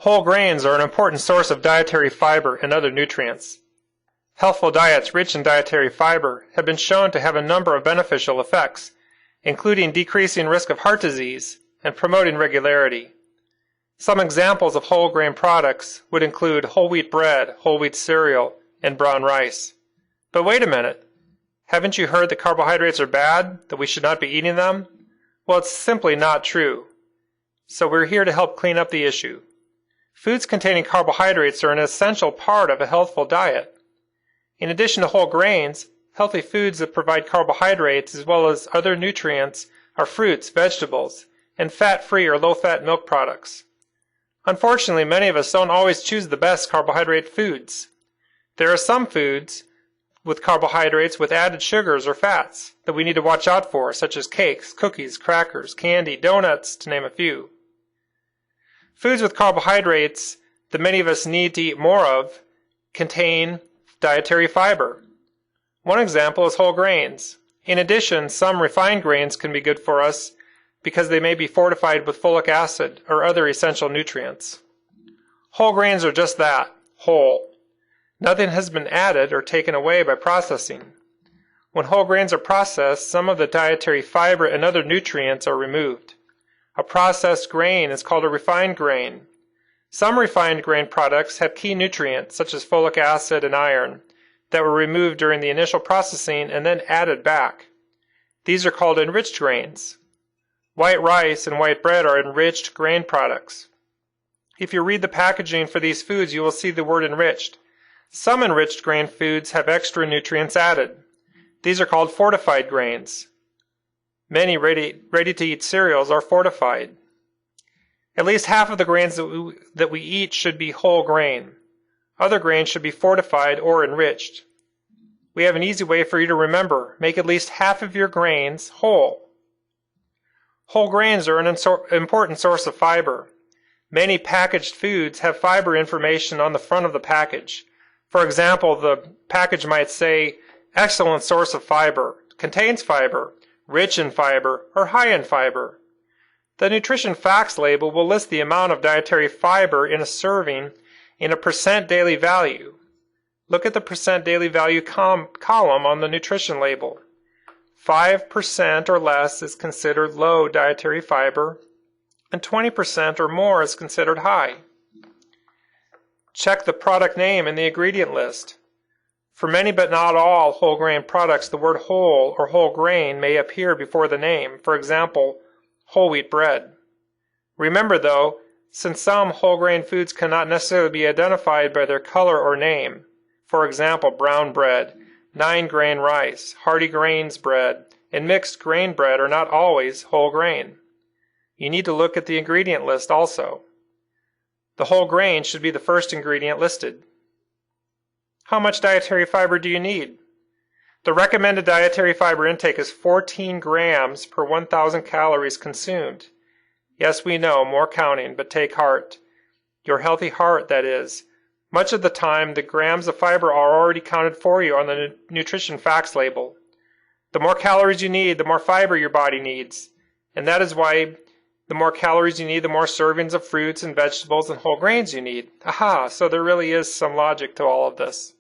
Whole grains are an important source of dietary fiber and other nutrients. Healthful diets rich in dietary fiber have been shown to have a number of beneficial effects, including decreasing risk of heart disease and promoting regularity. Some examples of whole grain products would include whole wheat bread, whole wheat cereal, and brown rice. But wait a minute. Haven't you heard that carbohydrates are bad, that we should not be eating them? Well, it's simply not true. So we're here to help clean up the issue. Foods containing carbohydrates are an essential part of a healthful diet. In addition to whole grains, healthy foods that provide carbohydrates as well as other nutrients are fruits, vegetables, and fat-free or low-fat milk products. Unfortunately, many of us don't always choose the best carbohydrate foods. There are some foods with carbohydrates with added sugars or fats that we need to watch out for, such as cakes, cookies, crackers, candy, donuts, to name a few. Foods with carbohydrates that many of us need to eat more of contain dietary fiber. One example is whole grains. In addition, some refined grains can be good for us because they may be fortified with folic acid or other essential nutrients. Whole grains are just that, whole. Nothing has been added or taken away by processing. When whole grains are processed, some of the dietary fiber and other nutrients are removed. A processed grain is called a refined grain. Some refined grain products have key nutrients such as folic acid and iron that were removed during the initial processing and then added back. These are called enriched grains. White rice and white bread are enriched grain products. If you read the packaging for these foods, you will see the word enriched. Some enriched grain foods have extra nutrients added. These are called fortified grains. Many ready-to-eat cereals are fortified. At least half of the grains that we eat should be whole grain. Other grains should be fortified or enriched. We have an easy way for you to remember. Make at least half of your grains whole. Whole grains are an important source of fiber. Many packaged foods have fiber information on the front of the package. For example, the package might say, excellent source of fiber, contains fiber, rich in fiber, or high in fiber. The nutrition facts label will list the amount of dietary fiber in a serving in a percent daily value. Look at the percent daily value column on the nutrition label. 5% or less is considered low dietary fiber, and 20% or more is considered high. Check the product name in the ingredient list. For many but not all whole grain products, the word whole or whole grain may appear before the name. For example, whole wheat bread. Remember though, since some whole grain foods cannot necessarily be identified by their color or name, for example, brown bread, 9-grain rice, hearty grains bread, and mixed grain bread are not always whole grain. You need to look at the ingredient list also. The whole grain should be the first ingredient listed. How much dietary fiber do you need? The recommended dietary fiber intake is 14 grams per 1,000 calories consumed. Yes, we know, more counting, but take heart. Your healthy heart, that is. Much of the time, the grams of fiber are already counted for you on the nutrition facts label. The more calories you need, the more fiber your body needs. And that is why the more calories you need, the more servings of fruits and vegetables and whole grains you need. Aha, so there really is some logic to all of this.